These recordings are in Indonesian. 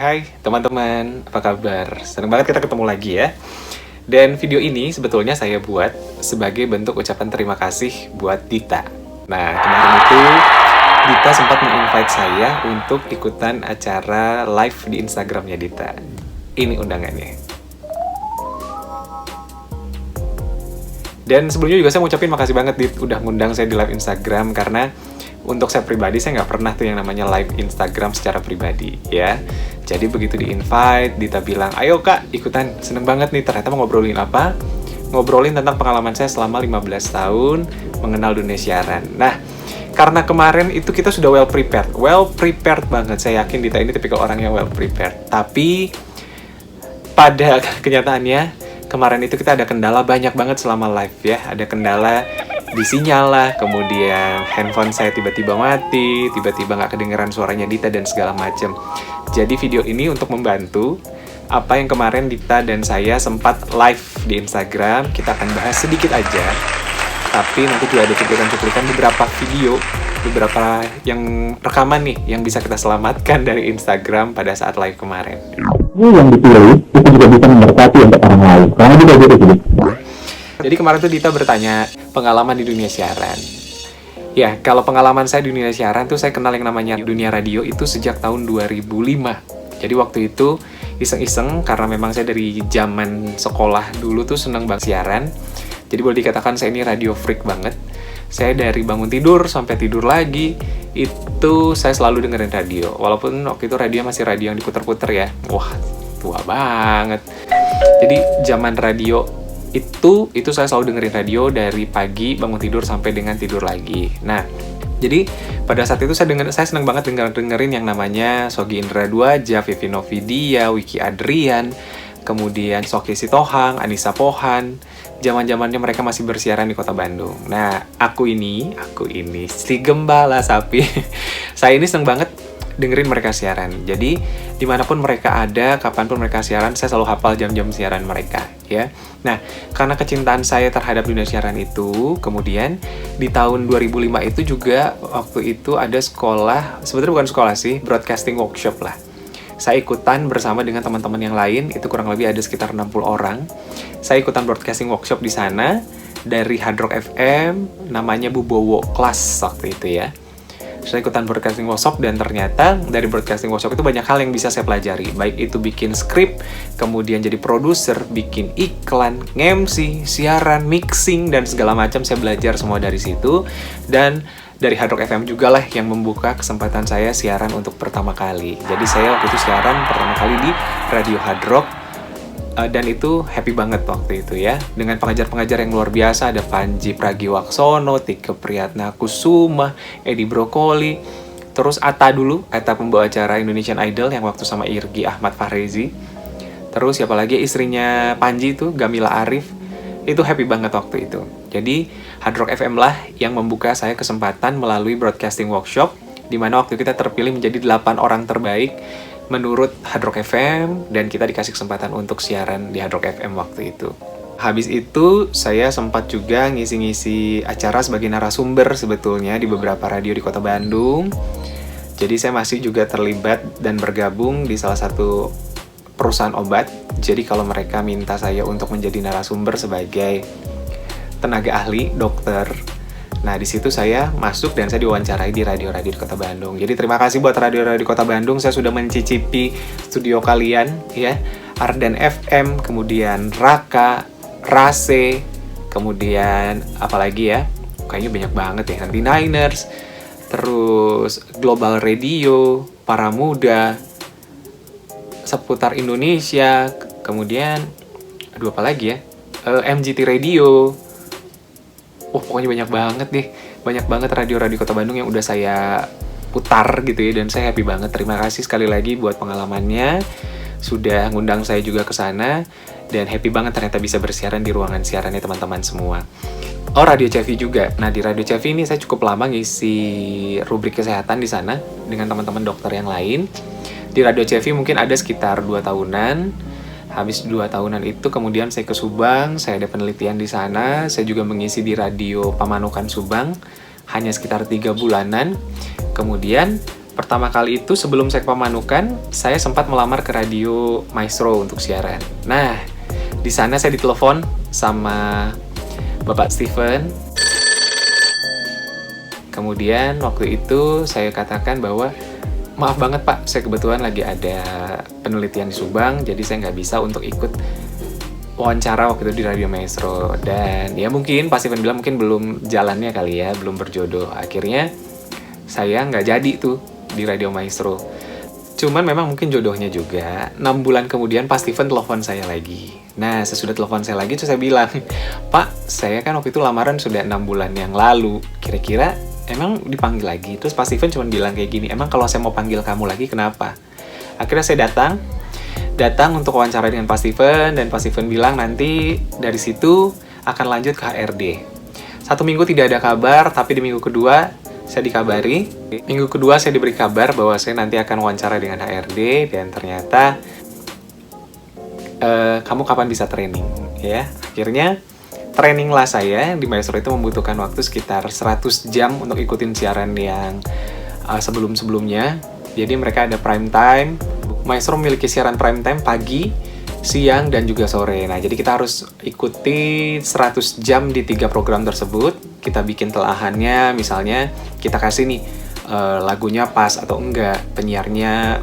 Hai teman-teman, apa kabar? Senang banget kita ketemu lagi ya. Dan video ini sebetulnya saya buat sebagai bentuk ucapan terima kasih buat Dita. Nah, kemarin itu Dita sempat menginvite saya untuk ikutan acara live di Instagramnya Dita. Ini undangannya. Dan sebelumnya juga saya mau ucapin makasih banget Dit udah ngundang saya di live Instagram, karena untuk saya pribadi saya nggak pernah tuh yang namanya live Instagram secara pribadi ya. Jadi begitu di-invite, Dita bilang, ayo kak ikutan, seneng banget nih. Ternyata mau ngobrolin apa? Ngobrolin tentang pengalaman saya selama 15 tahun mengenal dunia siaran. Nah, karena kemarin itu kita sudah well prepared banget. Saya yakin Dita ini tipikal orang yang well prepared. Tapi pada kenyataannya kemarin itu kita ada kendala banyak banget selama live ya. Ada kendala di sinyal lah, kemudian handphone saya tiba-tiba mati, tiba-tiba nggak kedengeran suaranya Dita dan segala macem. Jadi video ini untuk membantu apa yang kemarin Dita dan saya sempat live di Instagram. Kita akan bahas sedikit aja, tapi nanti juga ada cuplikan-cuplikan beberapa video, beberapa yang rekaman nih yang bisa kita selamatkan dari Instagram pada saat live kemarin. Yang dipilih itu juga bisa memberkati untuk orang lain. Karena juga gitu. Jadi kemarin tuh Dita bertanya pengalaman di dunia siaran. Ya, kalau pengalaman saya di dunia siaran tuh saya kenal yang namanya dunia radio itu sejak tahun 2005. Jadi waktu itu iseng-iseng karena memang saya dari zaman sekolah dulu tuh seneng banget siaran. Jadi boleh dikatakan saya ini radio freak banget. Saya dari bangun tidur sampai tidur lagi itu saya selalu dengerin radio. Walaupun waktu itu radio masih radio yang diputer-puter ya. Wah, tua banget. Jadi zaman radio itu saya selalu dengerin radio dari pagi bangun tidur sampai dengan tidur lagi. Nah, jadi pada saat itu saya seneng banget dengerin yang namanya Sogi Indra Duaja, Vivi Novidia, Wiki Adrian, kemudian Soki Sitohang, Anissa Pohan. Zaman-zamannya mereka masih bersiaran di Kota Bandung. Nah, aku ini si gembala sapi. Saya ini seneng banget dengerin mereka siaran. Jadi dimanapun mereka ada, kapanpun mereka siaran, saya selalu hafal jam-jam siaran mereka ya. Nah, karena kecintaan saya terhadap dunia siaran itu, kemudian di tahun 2005 itu juga waktu itu ada sekolah, sebetulnya bukan sekolah sih, broadcasting workshop lah. Saya ikutan bersama dengan teman-teman yang lain, itu kurang lebih ada sekitar 60 orang. Saya ikutan broadcasting workshop di sana dari Hard Rock FM, namanya Bubowo Class waktu itu ya. Saya ikutan broadcasting workshop dan ternyata dari broadcasting workshop itu banyak hal yang bisa saya pelajari. Baik itu bikin skrip, kemudian jadi produser, bikin iklan, nge-MC, siaran, mixing, dan segala macam saya belajar semua dari situ. Dan dari Hard Rock FM juga lah yang membuka kesempatan saya siaran untuk pertama kali. Jadi saya waktu itu siaran pertama kali di Radio Hard Rock. Dan itu happy banget waktu itu ya. Dengan pengajar-pengajar yang luar biasa, ada Panji Pragiwaksono, Tike Priyatnakusuma, Edi Brokoli, terus Atta pembawa acara Indonesian Idol yang waktu sama Irgi Ahmad Fahrezi. Terus siapa lagi istrinya Panji itu, Gamila Arif. Itu happy banget waktu itu. Jadi Hard Rock FM lah yang membuka saya kesempatan melalui broadcasting workshop, di mana waktu kita terpilih menjadi 8 orang terbaik menurut Hard Rock FM, dan kita dikasih kesempatan untuk siaran di Hard Rock FM waktu itu. Habis itu, saya sempat juga ngisi-ngisi acara sebagai narasumber sebetulnya di beberapa radio di Kota Bandung. Jadi saya masih juga terlibat dan bergabung di salah satu perusahaan obat. Jadi kalau mereka minta saya untuk menjadi narasumber sebagai tenaga ahli, dokter, nah, di situ saya masuk dan saya diwawancarai di radio-radio di Kota Bandung. Jadi terima kasih buat radio-radio di Kota Bandung, saya sudah mencicipi studio kalian ya. Ardan FM, kemudian Raka, Rase, kemudian apalagi ya? Kayaknya banyak banget ya. Nanti Niners, terus Global Radio, Para Muda, Seputar Indonesia, kemudian aduh apa lagi ya? MGT Radio. Pokoknya banyak banget deh. Banyak banget radio-radio Kota Bandung yang udah saya putar gitu ya. Dan saya happy banget. Terima kasih sekali lagi buat pengalamannya. Sudah ngundang saya juga ke sana. Dan happy banget ternyata bisa bersiaran di ruangan siarannya teman-teman semua. Radio Cevi juga. Nah, di Radio Cevi ini saya cukup lama ngisi rubrik kesehatan di sana dengan teman-teman dokter yang lain. Di Radio Cevi mungkin ada sekitar 2 tahunan. Habis 2 tahunan itu kemudian saya ke Subang, saya ada penelitian di sana, saya juga mengisi di Radio Pamanukan Subang, hanya sekitar 3 bulanan. Kemudian pertama kali itu sebelum saya ke Pamanukan, saya sempat melamar ke Radio Maestro untuk siaran. Nah, di sana saya ditelepon sama Bapak Steven. Kemudian waktu itu saya katakan bahwa maaf banget Pak, saya kebetulan lagi ada penelitian di Subang, jadi saya nggak bisa untuk ikut wawancara waktu itu di Radio Maestro. Dan ya mungkin Pak Steven bilang mungkin belum jalannya kali ya, belum berjodoh. Akhirnya saya nggak jadi tuh di Radio Maestro. Cuman memang mungkin jodohnya juga. 6 bulan kemudian Pak Steven telepon saya lagi. Nah, sesudah telepon saya lagi, terus saya bilang, Pak, saya kan waktu itu lamaran sudah 6 bulan yang lalu. Kira-kira emang dipanggil lagi? Terus Pak Steven cuma bilang kayak gini, emang kalau saya mau panggil kamu lagi, kenapa? Akhirnya saya datang untuk wawancara dengan Pak Steven, dan Pak Steven bilang nanti dari situ akan lanjut ke HRD. 1 minggu tidak ada kabar, tapi di minggu kedua saya dikabari. Minggu kedua saya diberi kabar bahwa saya nanti akan wawancara dengan HRD, dan ternyata kamu kapan bisa training, ya. Akhirnya training lah saya di Maestro itu membutuhkan waktu sekitar 100 jam untuk ikutin siaran yang sebelum-sebelumnya. Jadi mereka ada prime time. Maestro memiliki siaran prime time pagi, siang, dan juga sore. Nah, jadi kita harus ikuti 100 jam di 3 program tersebut. Kita bikin telahannya, misalnya kita kasih nih lagunya pas atau enggak, penyiarnya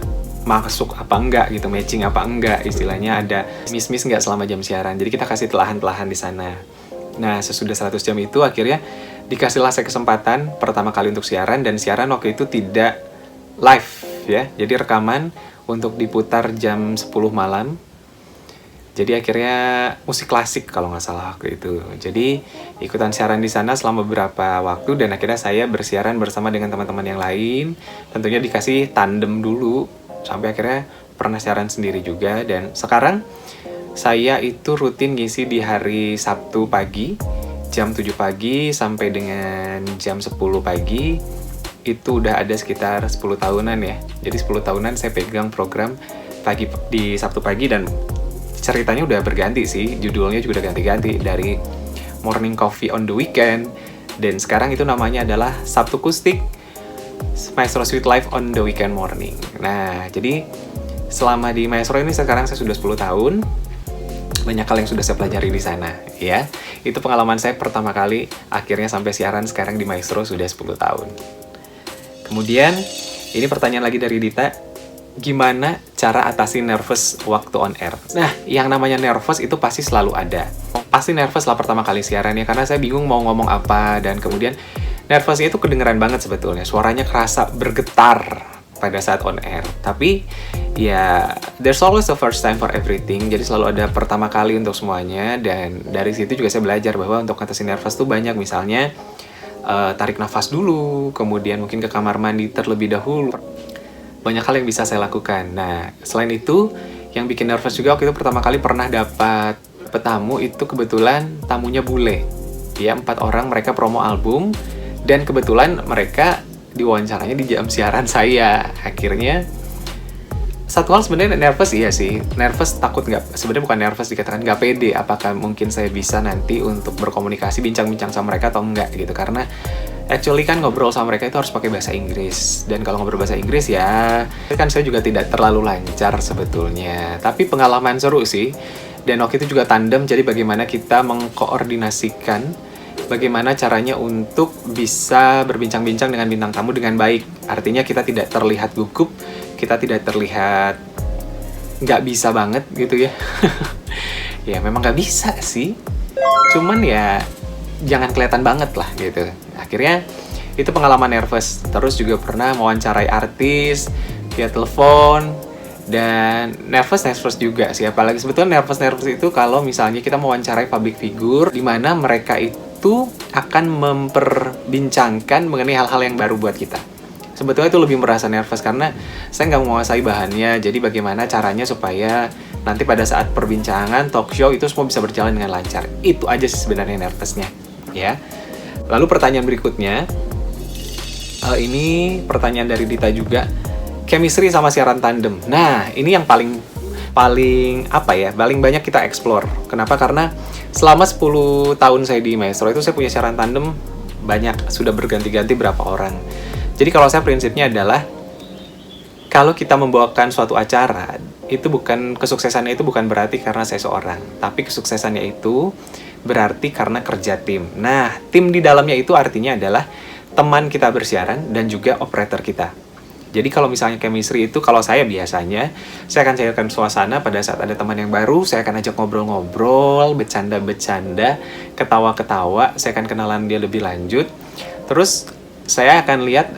masuk apa enggak gitu, matching apa enggak, istilahnya ada miss-miss enggak selama jam siaran. Jadi kita kasih telahan-telahan di sana. Nah, sesudah 100 jam itu akhirnya dikasihlah saya kesempatan pertama kali untuk siaran, dan siaran waktu itu tidak live ya. Jadi rekaman untuk diputar jam 10 malam. Jadi akhirnya musik klasik kalau nggak salah waktu itu. Jadi ikutan siaran di sana selama beberapa waktu, dan akhirnya saya bersiaran bersama dengan teman-teman yang lain. Tentunya dikasih tandem dulu, sampai akhirnya pernah siaran sendiri juga. Dan sekarang saya itu rutin ngisi di hari Sabtu pagi, jam 7 pagi sampai dengan jam 10 pagi. Itu udah ada sekitar 10 tahunan ya. Jadi 10 tahunan saya pegang program pagi di Sabtu pagi, dan ceritanya udah berganti sih, judulnya juga udah ganti-ganti dari Morning Coffee on the Weekend, dan sekarang itu namanya adalah Sabtu Kustik Maestro Sweet Life on the Weekend Morning. Nah, jadi selama di Maestro ini sekarang saya sudah 10 tahun. Banyak hal yang sudah saya pelajari di sana, ya. Itu pengalaman saya pertama kali akhirnya sampai siaran sekarang di Maestro sudah 10 tahun. Kemudian, ini pertanyaan lagi dari Dita. Gimana cara atasi nervous waktu on air? Nah, yang namanya nervous itu pasti selalu ada. Pasti nervous lah pertama kali siarannya, karena saya bingung mau ngomong apa, dan kemudian nervousnya itu kedengeran banget sebetulnya. Suaranya kerasa bergetar pada saat on air. Tapi, ya, there's always a first time for everything. Jadi selalu ada pertama kali untuk semuanya, dan dari situ juga saya belajar bahwa untuk atasi nervous tuh banyak. Misalnya, tarik nafas dulu, kemudian mungkin ke kamar mandi terlebih dahulu. Banyak hal yang bisa saya lakukan. Nah, selain itu, yang bikin nervous juga waktu itu pertama kali pernah dapat tamu, itu kebetulan tamunya bule. Ya, 4 orang, mereka promo album, dan kebetulan mereka diwawancaranya di jam siaran saya. Akhirnya, satu hal sebenarnya nervous, iya sih. Nervous takut nggak, sebenarnya bukan nervous, dikatakan nggak pede. Apakah mungkin saya bisa nanti untuk berkomunikasi, bincang-bincang sama mereka atau enggak gitu. Karena actually kan ngobrol sama mereka itu harus pakai bahasa Inggris. Dan kalau ngobrol bahasa Inggris ya, kan saya juga tidak terlalu lancar sebetulnya. Tapi pengalaman seru sih. Dan waktu itu juga tandem, jadi bagaimana kita mengkoordinasikan bagaimana caranya untuk bisa berbincang-bincang dengan bintang tamu dengan baik. Artinya kita tidak terlihat gugup, kita tidak terlihat nggak bisa banget gitu ya. Ya memang nggak bisa sih. Cuman ya jangan kelihatan banget lah gitu. Akhirnya itu pengalaman nervous. Terus juga pernah mewawancarai artis via telepon, dan nervous juga sih. Apalagi sebetulnya nervous itu kalau misalnya kita mewawancarai public figure, di mana mereka itu akan memperbincangkan mengenai hal-hal yang baru buat kita. Sebetulnya itu lebih merasa nervous karena saya nggak menguasai bahannya. Jadi bagaimana caranya supaya nanti pada saat perbincangan talk show itu semua bisa berjalan dengan lancar. Itu aja sih sebenarnya nervousnya, ya. Lalu pertanyaan berikutnya, ini pertanyaan dari Dita juga. Chemistry sama siaran tandem. Nah, ini yang paling banyak kita explore. Kenapa? Karena selama 10 tahun saya di Maestro itu saya punya siaran tandem banyak, sudah berganti-ganti berapa orang. Jadi kalau saya prinsipnya adalah kalau kita membawakan suatu acara, itu bukan kesuksesannya itu bukan berarti karena saya seorang, tapi kesuksesannya itu berarti karena kerja tim. Nah, tim di dalamnya itu artinya adalah teman kita bersiaran dan juga operator kita. Jadi kalau misalnya chemistry itu, kalau saya biasanya, saya akan cairkan suasana pada saat ada teman yang baru, saya akan ajak ngobrol-ngobrol, bercanda-bercanda, ketawa-ketawa, saya akan kenalan dia lebih lanjut. Terus saya akan lihat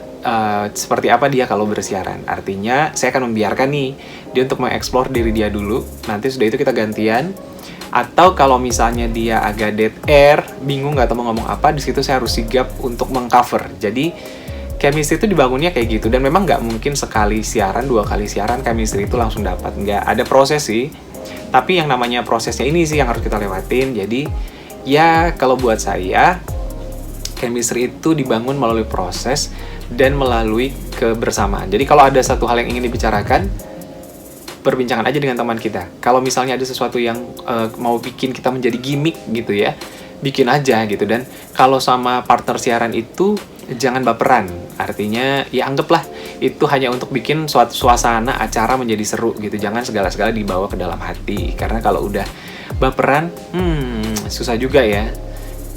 seperti apa dia kalau bersiaran. Artinya saya akan membiarkan nih dia untuk mengeksplor diri dia dulu. Nanti sudah itu kita gantian. Atau kalau misalnya dia agak dead air, bingung nggak tahu mau ngomong apa, di situ saya harus sigap untuk mengcover. Jadi chemistry itu dibangunnya kayak gitu, dan memang nggak mungkin sekali siaran, 2 kali siaran chemistry itu langsung dapat. Nggak ada proses sih. Tapi yang namanya prosesnya ini sih yang harus kita lewatin. Jadi ya kalau buat saya, chemistry itu dibangun melalui proses dan melalui kebersamaan. Jadi kalau ada satu hal yang ingin dibicarakan, perbincangan aja dengan teman kita. Kalau misalnya ada sesuatu yang mau bikin kita menjadi gimmick gitu ya, bikin aja gitu. Dan kalau sama partner siaran itu jangan baperan. Artinya ya anggaplah itu hanya untuk bikin suatu suasana acara menjadi seru gitu. Jangan segala-segala dibawa ke dalam hati. Karena kalau udah baperan, susah juga ya.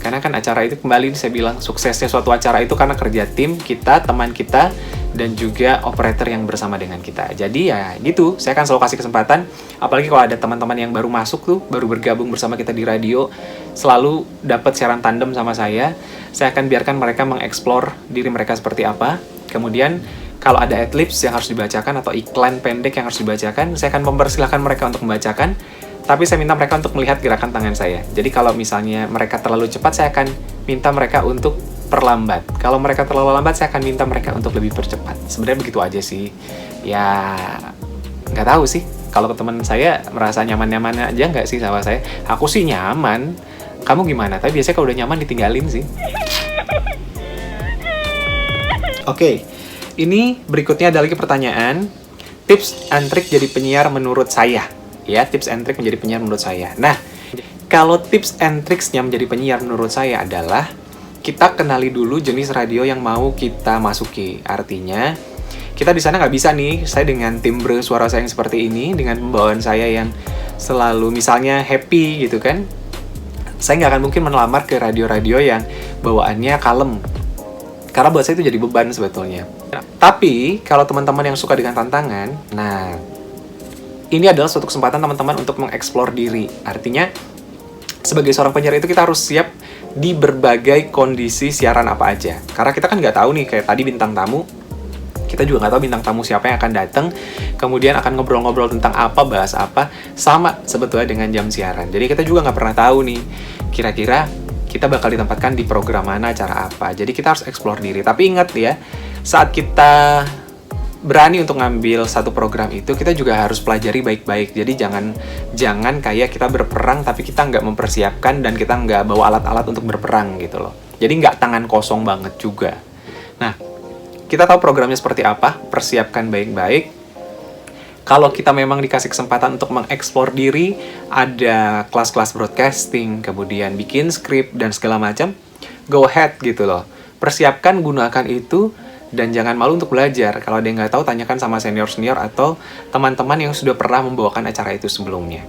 Karena kan acara itu, kembali saya bilang, suksesnya suatu acara itu karena kerja tim kita, teman kita, dan juga operator yang bersama dengan kita. Jadi ya gitu, saya akan selalu kasih kesempatan, apalagi kalau ada teman-teman yang baru masuk tuh, baru bergabung bersama kita di radio, selalu dapat siaran tandem sama saya akan biarkan mereka mengeksplor diri mereka seperti apa. Kemudian kalau ada adlibs yang harus dibacakan atau iklan pendek yang harus dibacakan, saya akan mempersilahkan mereka untuk membacakan. Tapi saya minta mereka untuk melihat gerakan tangan saya. Jadi kalau misalnya mereka terlalu cepat, saya akan minta mereka untuk perlambat. Kalau mereka terlalu lambat, saya akan minta mereka untuk lebih percepat. Sebenarnya begitu aja sih. Ya, nggak tahu sih. Kalau teman saya merasa nyaman-nyaman aja nggak sih sama saya? Aku sih nyaman. Kamu gimana? Tapi biasanya kalau udah nyaman ditinggalin sih. Oke, ini berikutnya ada lagi pertanyaan. Tips and trick jadi penyiar menurut saya. Ya, tips and trick menjadi penyiar menurut saya. Nah, kalau tips and tricksnya menjadi penyiar menurut saya adalah kita kenali dulu jenis radio yang mau kita masuki. Artinya, kita di sana nggak bisa nih, saya dengan timbre suara saya yang seperti ini, dengan pembawaan saya yang selalu misalnya happy gitu kan, saya nggak akan mungkin melamar ke radio-radio yang bawaannya kalem. Karena buat saya itu jadi beban sebetulnya. Tapi, kalau teman-teman yang suka dengan tantangan, nah, ini adalah suatu kesempatan teman-teman untuk mengeksplor diri. Artinya, sebagai seorang penyiar itu kita harus siap di berbagai kondisi siaran apa aja. Karena kita kan nggak tahu nih, kayak tadi bintang tamu, kita juga nggak tahu bintang tamu siapa yang akan datang, kemudian akan ngobrol-ngobrol tentang apa, bahas apa, sama sebetulnya dengan jam siaran. Jadi kita juga nggak pernah tahu nih, kira-kira kita bakal ditempatkan di program mana, acara apa. Jadi kita harus eksplor diri. Tapi ingat ya, saat kita berani untuk ngambil satu program itu, kita juga harus pelajari baik-baik. Jadi jangan kayak kita berperang tapi kita nggak mempersiapkan dan kita nggak bawa alat-alat untuk berperang gitu loh. Jadi nggak tangan kosong banget juga. Nah, kita tahu programnya seperti apa, persiapkan baik-baik. Kalau kita memang dikasih kesempatan untuk mengeksplor diri, ada kelas-kelas broadcasting, kemudian bikin skrip dan segala macam, go ahead gitu loh. Persiapkan, gunakan itu. Dan jangan malu untuk belajar. Kalau ada yang nggak tahu, tanyakan sama senior-senior atau teman-teman yang sudah pernah membawakan acara itu sebelumnya.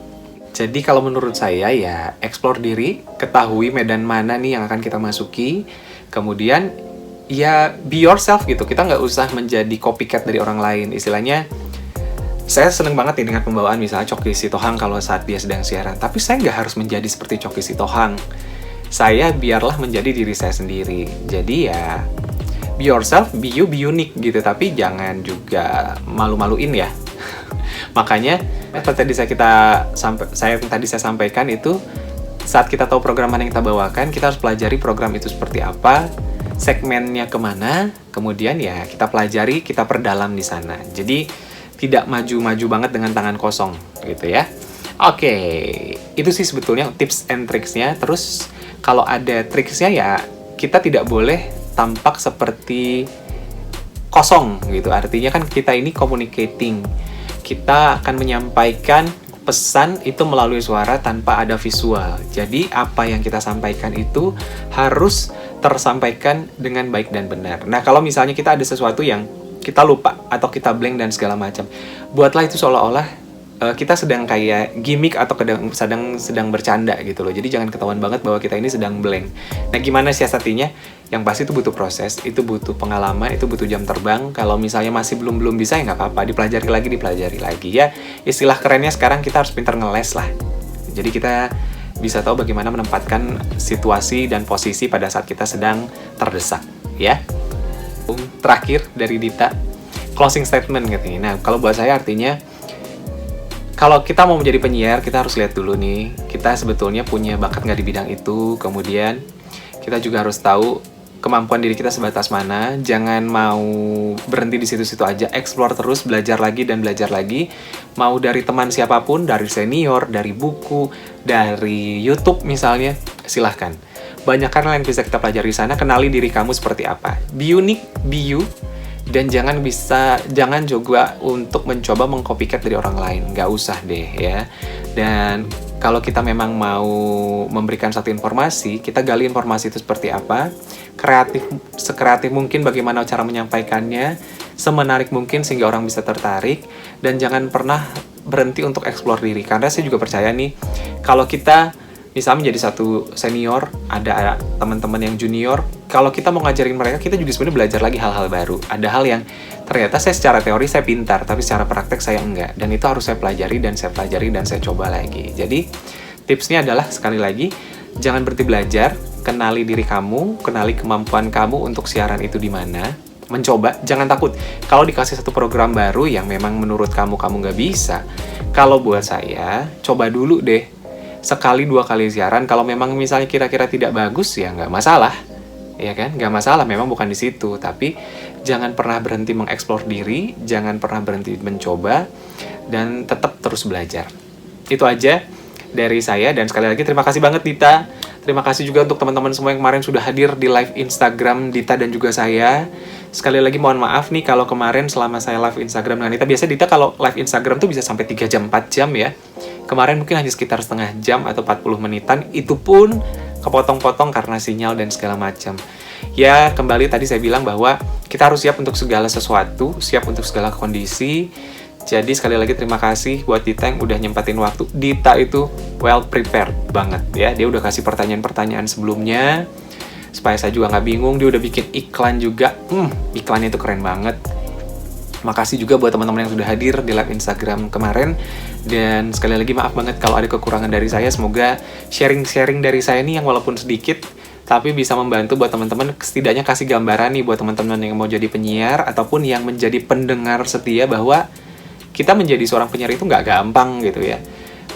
Jadi kalau menurut saya ya, explore diri, ketahui medan mana nih yang akan kita masuki. Kemudian ya be yourself gitu. Kita nggak usah menjadi copycat dari orang lain. Istilahnya, saya seneng banget nih dengan pembawaan misalnya Coki Sitohang kalau saat dia sedang siaran. Tapi saya nggak harus menjadi seperti Coki Sitohang. Saya biarlah menjadi diri saya sendiri. Jadi ya, be yourself, be you, be unique gitu. Tapi jangan juga malu-maluin ya. Makanya, tadi saya sampaikan itu, saat kita tahu program mana yang kita bawakan, kita harus pelajari program itu seperti apa, segmennya kemana, kemudian ya kita pelajari, kita perdalam di sana. Jadi, tidak maju-maju banget dengan tangan kosong gitu ya. Oke, itu sih sebetulnya tips and tricksnya. Terus, kalau ada tricksnya ya, kita tidak boleh tampak seperti kosong gitu. Artinya kan kita ini communicating. Kita akan menyampaikan pesan itu melalui suara tanpa ada visual. Jadi apa yang kita sampaikan itu harus tersampaikan dengan baik dan benar. Nah, kalau misalnya kita ada sesuatu yang kita lupa atau kita blank dan segala macam. Buatlah itu seolah-olah kita sedang kayak gimmick atau sedang bercanda gitu loh. Jadi jangan ketahuan banget bahwa kita ini sedang blank. Nah, gimana siasatinya? Yang pasti itu butuh proses, itu butuh pengalaman, itu butuh jam terbang. Kalau misalnya masih belum bisa ya nggak apa-apa, dipelajari lagi ya. Istilah kerennya sekarang kita harus pintar ngeles lah. Jadi kita bisa tahu bagaimana menempatkan situasi dan posisi pada saat kita sedang terdesak, ya. Terakhir dari Dita, closing statement katanya. Nah, kalau buat saya artinya kalau kita mau menjadi penyiar, kita harus lihat dulu nih, kita sebetulnya punya bakat nggak di bidang itu. Kemudian kita juga harus tahu kemampuan diri kita sebatas mana. Jangan mau berhenti di situ-situ aja, explore terus, belajar lagi dan belajar lagi. Mau dari teman siapapun, dari senior, dari buku, dari YouTube misalnya, silahkan. Banyak hal yang bisa kita pelajari di sana. Kenali diri kamu seperti apa. Be unique, be you. Dan jangan juga untuk mencoba mengcopycat dari orang lain. Nggak usah deh ya. Dan kalau kita memang mau memberikan satu informasi, kita gali informasi itu seperti apa, sekreatif mungkin bagaimana cara menyampaikannya, semenarik mungkin sehingga orang bisa tertarik, dan jangan pernah berhenti untuk explore diri. Karena saya juga percaya nih, kalau kita misalnya menjadi satu senior, ada teman-teman yang junior, kalau kita mau ngajarin mereka, kita juga sebenarnya belajar lagi hal-hal baru. Ada hal yang ternyata saya secara teori saya pintar, tapi secara praktek saya enggak. Dan itu harus saya pelajari dan saya coba lagi. Jadi tipsnya adalah sekali lagi, jangan berhenti belajar, kenali diri kamu, kenali kemampuan kamu untuk siaran itu di mana. Mencoba, jangan takut. Kalau dikasih satu program baru yang memang menurut kamu nggak bisa, kalau buat saya, coba dulu deh. Sekali 2 kali siaran, kalau memang misalnya kira-kira tidak bagus ya nggak masalah, ya kan? Nggak masalah, memang bukan di situ. Tapi jangan pernah berhenti mengeksplor diri, jangan pernah berhenti mencoba, dan tetap terus belajar. Itu aja dari saya, dan sekali lagi terima kasih banget Dita. Terima kasih juga untuk teman-teman semua yang kemarin sudah hadir di live Instagram Dita dan juga saya. Sekali lagi mohon maaf nih kalau kemarin selama saya live Instagram dengan Dita, biasanya Dita kalau live Instagram tuh bisa sampai 3 jam, 4 jam ya. Kemarin mungkin hanya sekitar setengah jam atau 40 menitan, itu pun kepotong-potong karena sinyal dan segala macam. Ya, kembali tadi saya bilang bahwa kita harus siap untuk segala sesuatu, siap untuk segala kondisi. Jadi sekali lagi terima kasih buat Dita yang udah nyempatin waktu. Dita itu well prepared banget ya. Dia udah kasih pertanyaan-pertanyaan sebelumnya supaya saya juga nggak bingung. Dia udah bikin iklan juga. Iklannya itu keren banget. Makasih juga buat teman-teman yang sudah hadir di live Instagram kemarin. Dan sekali lagi maaf banget kalau ada kekurangan dari saya. Semoga sharing-sharing dari saya nih yang walaupun sedikit, tapi bisa membantu buat teman-teman, setidaknya kasih gambaran nih buat teman-teman yang mau jadi penyiar ataupun yang menjadi pendengar setia bahwa kita menjadi seorang penyiar itu nggak gampang gitu ya.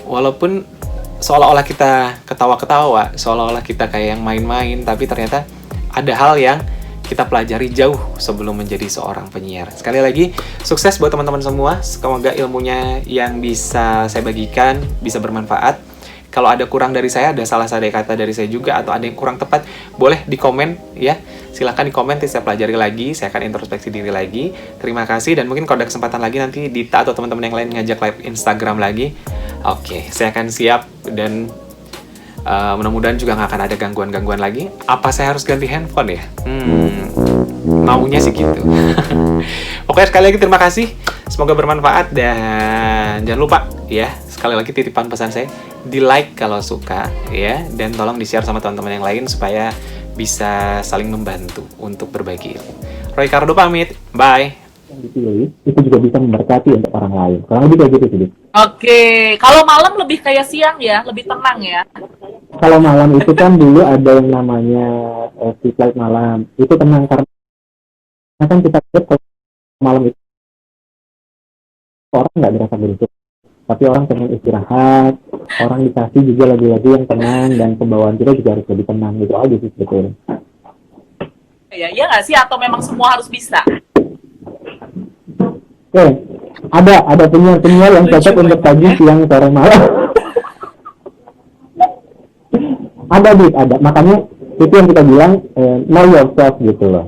Walaupun seolah-olah kita ketawa-ketawa, seolah-olah kita kayak yang main-main, tapi ternyata ada hal yang kita pelajari jauh sebelum menjadi seorang penyiar. Sekali lagi, sukses buat teman-teman semua. Semoga ilmunya yang bisa saya bagikan bisa bermanfaat. Kalau ada kurang dari saya, ada salah-salah kata dari saya juga, atau ada yang kurang tepat, boleh di komen ya. Silahkan di komen, nanti saya pelajari lagi, saya akan introspeksi diri lagi. Terima kasih, dan mungkin kalau ada kesempatan lagi nanti Dita atau teman-teman yang lain ngajak live Instagram lagi. Oke, saya akan siap, dan mudah-mudahan juga nggak akan ada gangguan-gangguan lagi. Apa saya harus ganti handphone ya? Maunya sih gitu. Oke, sekali lagi terima kasih. Semoga bermanfaat, dan jangan lupa ya, sekali lagi titipan pesan saya, di like kalau suka ya, dan tolong di-share sama teman-teman yang lain supaya bisa saling membantu untuk berbagi ilmu. Roy Cardo pamit, bye. Dipilih, itu juga bisa memberkati untuk orang lain. Kurang lebih kayak gitu sih. Oke, kalau malam lebih kayak siang ya, lebih tenang ya. Kalau malam itu kan dulu ada yang namanya street light malam. Itu tenang karena kan kita lihat kalau malam itu orang nggak berasa berisik, tapi orang pengen istirahat, orang dikasih juga lagu-lagu yang tenang, dan pembawaan kita juga harus lebih tenang. Gitu aja sih sebetulnya. Ya, iya nggak sih? Atau memang semua harus bisa? Oke, ada penyiar yang cocok untuk pagi, siang, sore, malam. ada. Makanya itu yang kita bilang know yourself gitu loh.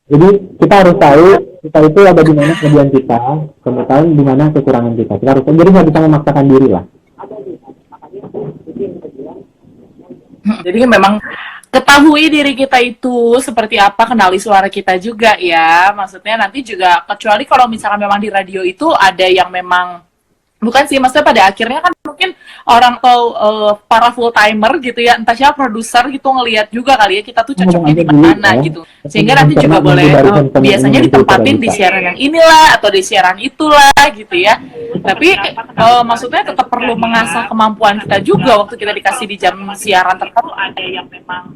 Jadi kita harus tahu kita itu ada di mana kelebihan kita, kemudian di mana kekurangan kita. Kita harus, jadi nggak bisa memaksakan diri lah. Jadi memang ketahui diri kita itu seperti apa, kenali suara kita juga ya. Maksudnya nanti juga, kecuali kalau misalkan memang di radio itu ada yang memang, bukan sih, maksudnya pada akhirnya kan mungkin orang atau para full timer gitu ya, entah siapa produser gitu ngelihat juga kali ya kita tuh cocoknya di mana gitu. Sehingga nanti juga boleh biasanya ditempatin di siaran yang inilah atau di siaran itulah gitu ya. Tapi maksudnya tetap perlu mengasah kemampuan kita juga waktu kita dikasih di jam siaran tertentu. Ada yang memang,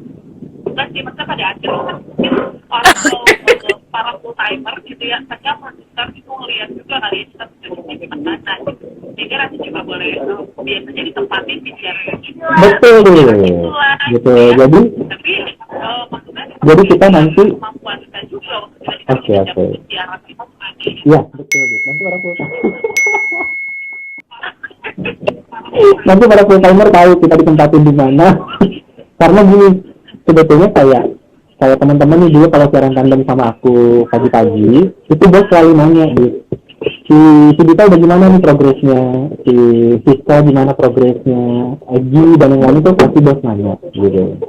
bukan sih, maksudnya pada akhirnya kan mungkin orang atau para full timer gitu ya, entah produser itu ngelihat juga kali ya kita tuh cocoknya di mana gitu. Sehingga nanti juga boleh biasanya ditempatin di siaran yang inilah. Betul, gitu. Jadi, tapi maksudnya jadi kita nanti, kemampuan kita juga waktu kita dikasih di jam siaran itu. ya betul. Nanti orang full nanti para full timer tahu kita ditempatin di mana. Karena gini, sebetulnya kayak teman-teman nih dulu kalau siaran tandem sama aku pagi-pagi, itu bos selalu nanya, si Dita udah gimana nih progresnya, si Siska gimana progresnya, Egi dan yang lain itu pasti bos nanya gitu.